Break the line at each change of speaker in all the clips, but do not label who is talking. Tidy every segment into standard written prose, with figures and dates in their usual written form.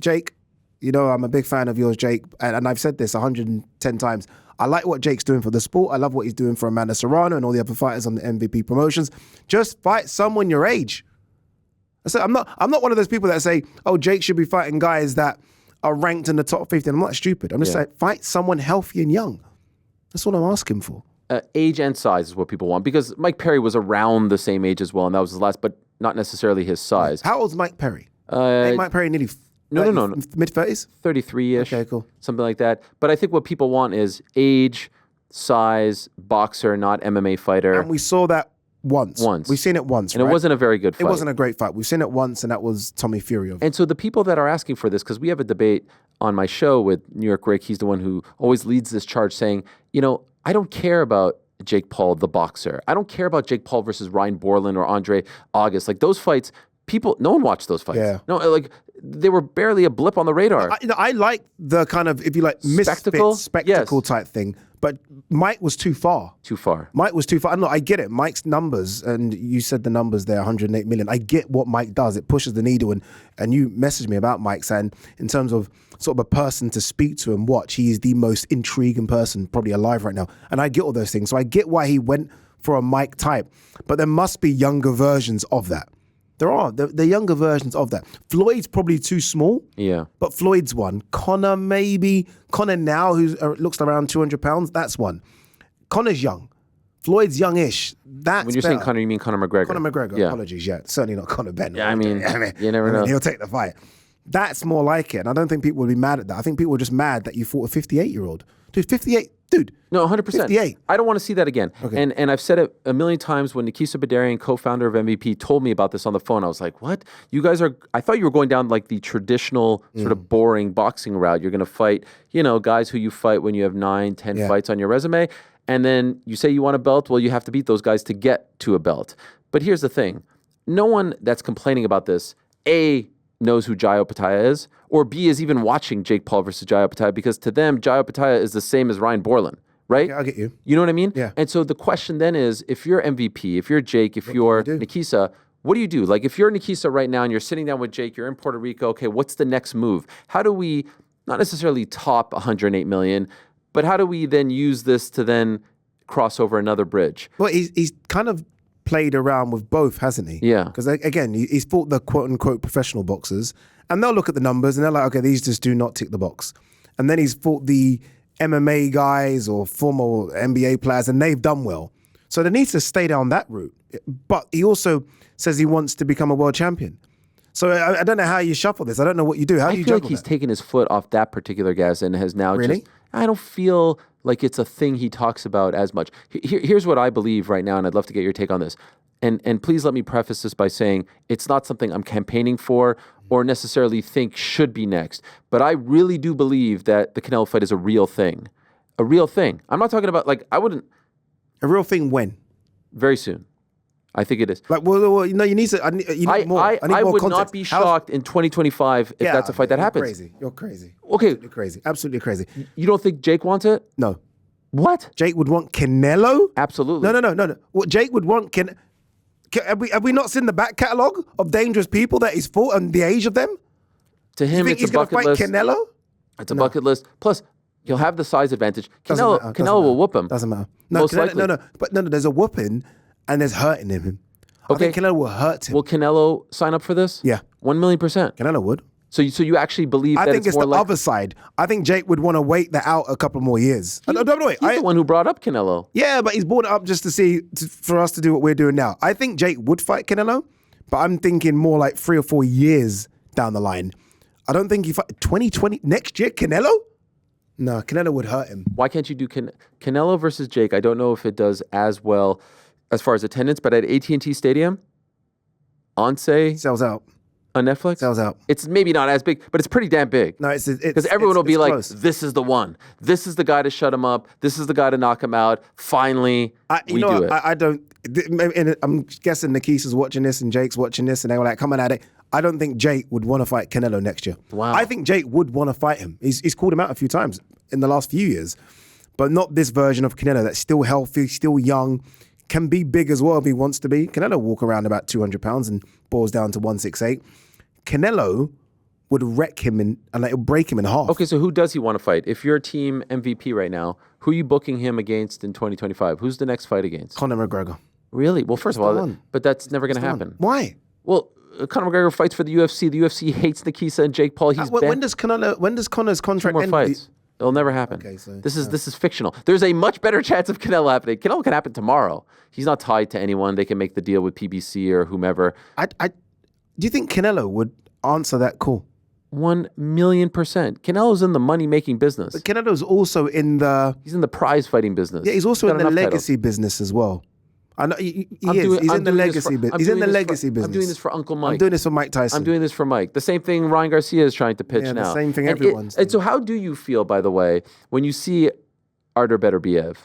Jake, you know, I'm a big fan of yours, Jake, and I've said this 110 times. I like what Jake's doing for the sport. I love what he's doing for Amanda Serrano and all the other fighters on the MVP promotions. Just fight someone your age. I said, I'm not one of those people that say, oh, Jake should be fighting guys that are ranked in the top 50. I'm not stupid. I'm just like, fight someone healthy and young. That's what I'm asking for.
Age and size is what people want, because Mike Perry was around the same age as well, and that was his last, but not necessarily his size.
How old's Mike Perry? Mike Perry nearly
no.
Mid-30s?
33-ish.
Okay, cool.
Something like that. But I think what people want is age, size, boxer, not MMA fighter.
And we saw that once. We've seen it once,
and it wasn't a very good fight.
It wasn't a great fight. We've seen it once, and that was Tommy Fury.
And so the people that are asking for this, because we have a debate on my show with New York Rick, he's the one who always leads this charge saying, you know, I don't care about Jake Paul, the boxer. I don't care about Jake Paul versus Ryan Borland or Andre August. Like those fights, no one watched those fights.
Yeah.
No, like they were barely a blip on the radar.
I like the kind of, if you like, spectacle type thing. But Mike was too far. Mike was too far. And look, I get it. Mike's numbers, and you said the numbers there, 108 million. I get what Mike does. It pushes the needle. And you messaged me about Mike saying, in terms of sort of a person to speak to and watch, he is the most intriguing person probably alive right now. And I get all those things. So I get why he went for a Mike type. But there must be younger versions of that. There are. The younger versions of that. Floyd's probably too small.
Yeah.
But Floyd's one. Conor maybe. Conor now, who looks around 200 pounds, that's one. Conor's young. Floyd's youngish. That's
When you're saying Conor, you mean Conor McGregor?
Conor McGregor. Yeah. Apologies, yeah. Certainly not Conor Benn.
Yeah, I mean, you never know.
He'll take the fight. That's more like it. And I don't think people would be mad at that. I think people are just mad that you fought a 58-year-old. Dude, 58. Dude.
No, 100%.
58.
I don't want to see that again.
Okay.
And I've said it a million times when Nikisa Badarian, co-founder of MVP, told me about this on the phone. I was like, what? You guys I thought you were going down like the traditional sort of boring boxing route. You're going to fight, you know, guys who you fight when you have 9, 10 fights on your resume. And then you say you want a belt. Well, you have to beat those guys to get to a belt. But here's the thing. No one that's complaining about this, A, knows who Jai Opetaia is, or B, is even watching Jake Paul versus Jai Opetaia, because to them, Jai Opetaia is the same as Ryan Borland, right?
Yeah, I get you.
You know what I mean?
Yeah.
And so the question then is, if you're MVP, if you're Jake, if you're Nikisa, what do you do? Like if you're Nikisa right now and you're sitting down with Jake, you're in Puerto Rico, okay, what's the next move? How do we not necessarily top 108 million, but how do we then use this to then cross over another bridge?
Well, he's kind of played around with both, hasn't he?
Yeah.
Because again, he's fought the quote-unquote professional boxers, and they'll look at the numbers and they're like, okay, these just do not tick the box. And then he's fought the MMA guys or former NBA players, and they've done well. So there needs to stay down that route. But he also says he wants to become a world champion. So I don't know how you shuffle this. I don't know what you do. How do you juggle
I feel like he's taken his foot off that particular gas and has now
Really?
I don't feel like it's a thing he talks about as much. Here's what I believe right now, and I'd love to get your take on this. And please let me preface this by saying it's not something I'm campaigning for or necessarily think should be next. But I really do believe that the Canelo fight is a real thing. A real thing. I'm not talking about, like, I wouldn't...
A real thing when?
Very soon. I think it is.
Like, well, no, you need to. You need more.
I would not be shocked in 2025 if that's a fight that happens.
Crazy. You're crazy.
Okay.
Absolutely crazy. Absolutely crazy.
You don't think Jake wants it?
No.
What?
Jake would want Canelo?
Absolutely.
No. What Jake would want have we not seen the back catalogue of dangerous people that he's fought and the age of them?
To him,
you think
it's
he's
a bucket list.
Canelo?
It's a bucket list. Plus, he'll have the size advantage. Canelo will whoop him.
Doesn't matter. No,
Most likely.
No. But no, there's a whooping and there's hurting him.
Okay.
I think Canelo will hurt him.
Will Canelo sign up for this?
Yeah.
1,000,000%.
Canelo would.
So you actually believe that
I think it's
more
the
like...
other side. I think Jake would want to wait that out a couple more years.
He's the one who brought up Canelo.
Yeah, but he's brought it up just for us to do what we're doing now. I think Jake would fight Canelo, but I'm thinking more like 3 or 4 years down the line. I don't think he fight 2020 next year. Canelo? No, Canelo would hurt him.
Why can't you do Canelo versus Jake? I don't know if it does as well as far as attendance, but at AT&T Stadium, Once
sells out.
On Netflix?
Sells out.
It's maybe not as big, but it's pretty damn big.
No, it's
because everyone will be like,
close.
this is the one. This is the guy to shut him up. This is the guy to knock him out. Finally, we do it.
I don't, and I'm guessing Nikisa's watching this and Jake's watching this and they were like coming at it. I don't think Jake would want to fight Canelo next year.
Wow.
I think Jake would want to fight him. He's called him out a few times in the last few years, but not this version of Canelo that's still healthy, still young, can be big as well if he wants to be. Canelo walk around about 200 pounds and boils down to 168. Canelo would wreck him and like, it'll break him in half.
Okay, so who does he want to fight? If you're a team MVP right now, who are you booking him against in 2025? Who's the next fight against?
Conor McGregor.
Really? Well, first of all, but that's never going to happen.
Why?
Well, Conor McGregor fights for the UFC. The UFC hates Nikisa and Jake Paul.
When does Conor's contract
more
end?
Fights. It'll never happen. Okay, so, this is fictional. There's a much better chance of Canelo happening. Canelo can happen tomorrow. He's not tied to anyone. They can make the deal with PBC or whomever.
Do you think Canelo would answer that call?
1,000,000%. Canelo's in the money-making business.
But Canelo's also in the...
He's in the prize-fighting business.
Yeah, he's also in the legacy business as well. I know he is. He's in the legacy business. He's in the legacy business.
I'm doing this for Uncle Mike.
I'm doing this for Mike Tyson.
I'm doing this for Mike. The same thing Ryan Garcia is trying to pitch now.
The same thing everyone's doing.
And so how do you feel, by the way, when you see Artur Beterbiev,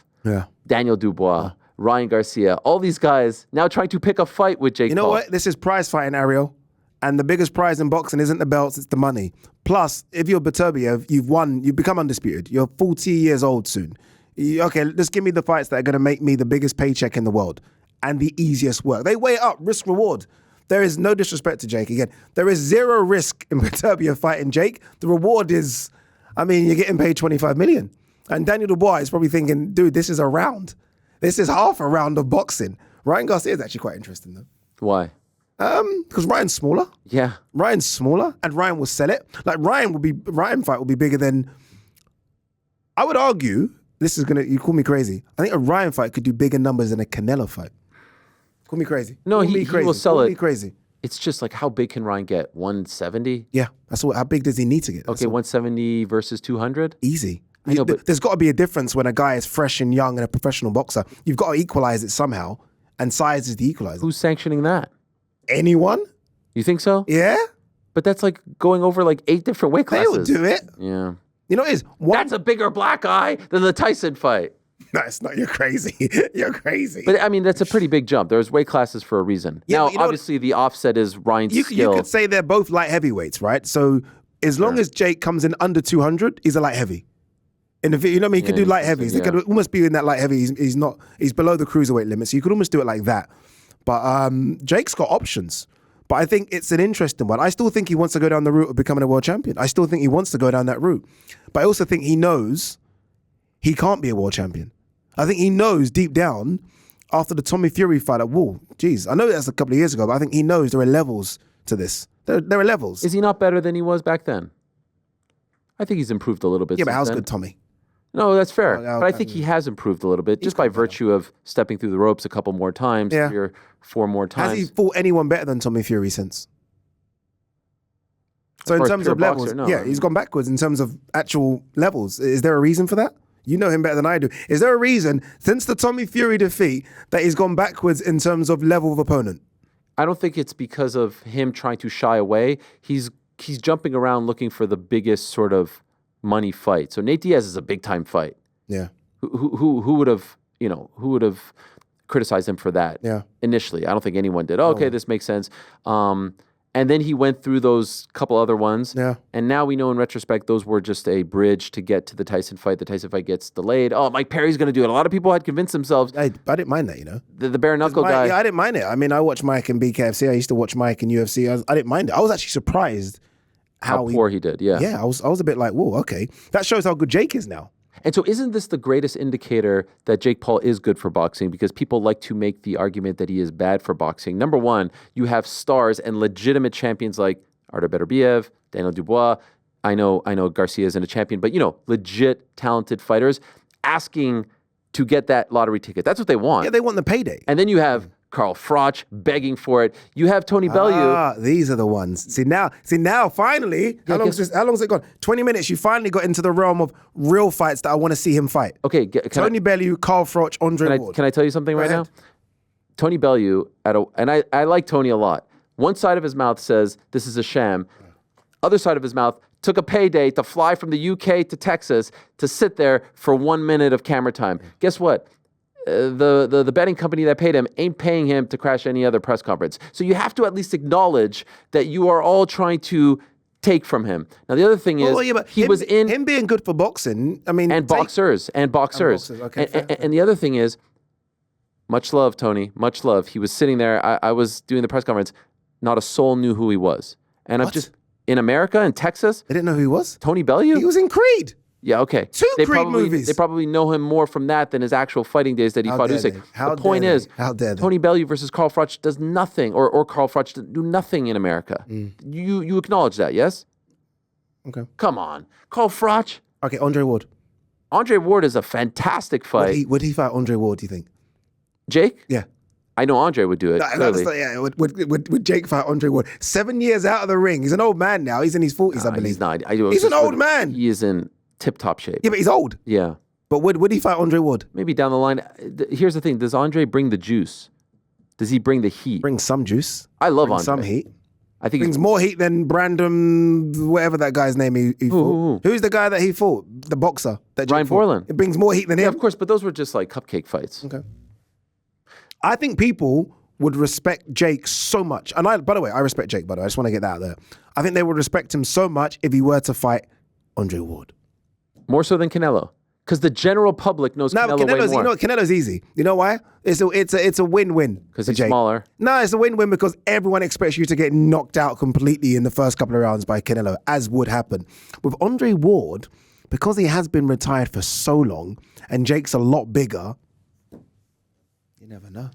Daniel Dubois, Ryan Garcia, all these guys now trying to pick a fight with Jake Paul?
You know what? This is prize fighting, Ariel. And the biggest prize in boxing isn't the belts, it's the money. Plus, if you're Beterbiev, you've won, you've become undisputed. You're 40 years old soon. Okay, just give me the fights that are going to make me the biggest paycheck in the world and the easiest work. They weigh up risk reward. There is no disrespect to Jake. Again, there is zero risk in Beterbiev fighting Jake. The reward is, I mean, you're getting paid 25 million. And Daniel Dubois is probably thinking, dude, this is a round. This is half a round of boxing. Ryan Garcia is actually quite interesting though.
Why?
Because Ryan's smaller.
Yeah.
Ryan's smaller and Ryan will sell it. Like Ryan fight will be bigger than, I would argue, you call me crazy. I think a Ryan fight could do bigger numbers than a Canelo fight. Call me crazy.
No, he will sell it.
Call me crazy.
It's just like, how big can Ryan get? 170?
Yeah. How big does he need to get?
Okay, 170 versus 200?
Easy.
I know, but
there's got to be a difference when a guy is fresh and young and a professional boxer. You've got to equalize it somehow, and size is the equalizer.
Who's sanctioning that?
Anyone?
You think so?
Yeah.
But that's like going over like 8 different weight classes.
They'll do it.
Yeah.
You know what it is?
That's a bigger black eye than the Tyson fight.
No, it's not. You're crazy. You're crazy.
But I mean, that's a pretty big jump. There's weight classes for a reason. Yeah, now, obviously, the offset is Ryan's skill.
You could say they're both light heavyweights, right? So as long as Jake comes in under 200, he's a light heavy. You know what I mean? He could do light heavies. He could almost be in that light heavy. He's below the cruiserweight limit, so you could almost do it like that. But Jake's got options. But I think it's an interesting one. I still think he wants to go down the route of becoming a world champion. I still think he wants to go down that route. But I also think he knows he can't be a world champion. I think he knows deep down after the Tommy Fury fight at Wall, geez, I know that's a couple of years ago, but I think he knows there are levels to this. There are levels.
Is he not better than he was back then? I think he's improved a little bit.
Yeah, but how's good Tommy?
No, that's fair. But I think he has improved a little bit just by virtue of stepping through the ropes a couple more times, 3 or 4 more times.
Has he fought anyone better than Tommy Fury since? So in terms of levels, he's gone backwards in terms of actual levels. Is there a reason for that? You know him better than I do. Is there a reason, since the Tommy Fury defeat, that he's gone backwards in terms of level of opponent?
I don't think it's because of him trying to shy away. He's jumping around looking for the biggest sort of money fight. So Nate Diaz is a big time fight.
Yeah.
Who would have criticized him for that?
Yeah.
Initially, I don't think anyone did. Oh, okay, this makes sense. And then he went through those couple other ones.
Yeah.
And now we know in retrospect those were just a bridge to get to the Tyson fight. The Tyson fight gets delayed. Oh, Mike Perry's going to do it. A lot of people had convinced themselves.
I didn't mind that, you know.
The bare knuckle guy.
Yeah, I didn't mind it. I mean, I watched Mike in BKFC. I used to watch Mike in UFC. I didn't mind it. I was actually surprised
how poor he did. Yeah.
Yeah, I was a bit like, whoa, okay. That shows how good Jake is now.
And so isn't this the greatest indicator that Jake Paul is good for boxing? Because people like to make the argument that he is bad for boxing. Number one, you have stars and legitimate champions like Artur Beterbiev, Daniel Dubois. I know Garcia isn't a champion, but legit talented fighters asking to get that lottery ticket. That's what they want.
Yeah, they want the payday.
And then you have Carl Froch begging for it. You have Tony Bellew.
These are the ones. See now, finally, how long has it gone? 20 minutes, you finally got into the realm of real fights that I want to see him fight.
Okay.
Tony Bellew, Carl Froch, Andre Ward.
Can I tell you something right now? Tony Bellew, and I like Tony a lot. One side of his mouth says, this is a sham. Other side of his mouth took a payday to fly from the UK to Texas to sit there for 1 minute of camera time. Guess what? The betting company that paid him ain't paying him to crash any other press conference. So you have to at least acknowledge that you are all trying to take from him. Now the other thing is
him being good for boxing. I mean,
and boxers.
Okay,
and the other thing is, much love, Tony. Much love. He was sitting there. I was doing the press conference. Not a soul knew who he was. And in America, in Texas.
They didn't know who he was?
Tony Bellew?
He was in Creed.
Yeah, okay.
Two Creed movies.
They probably know him more from that than his actual fighting days that he fought Usyk. The point is, Tony Bellew versus Carl Froch does nothing, or Carl Froch do nothing in America. You acknowledge that, yes?
Okay.
Come on. Carl Froch.
Okay, Andre Ward.
Andre Ward is a fantastic fight.
Would he fight Andre Ward, do you think?
Jake?
Yeah.
I know Andre would do it.
Would Jake fight Andre Ward? 7 years out of the ring. He's an old man now. He's in his 40s, I believe.
He's not.
He's an old man.
He is in tip-top shape.
Yeah, but he's old.
Yeah.
But would he fight Andre Ward?
Maybe down the line. Here's the thing. Does Andre bring the juice? Does he bring the heat?
Bring some juice.
I love Andre.
Some heat.
I think
brings more heat than Brandon, whatever that guy's name he fought. Who's the guy that he fought? The boxer. That
Ryan Borland.
It brings more heat than him.
Yeah, of course, but those were just like cupcake fights.
Okay. I think people would respect Jake so much. And by the way, I respect Jake, by the way. I just want to get that out there. I think they would respect him so much if he were to fight Andre Ward.
More so than Canelo. Because the general public knows Canelo way more.
You know, Canelo's easy. You know why? It's a win-win.
Because he's smaller.
No, it's a win-win because everyone expects you to get knocked out completely in the first couple of rounds by Canelo, as would happen. With Andre Ward, because he has been retired for so long and Jake's a lot bigger, you never know.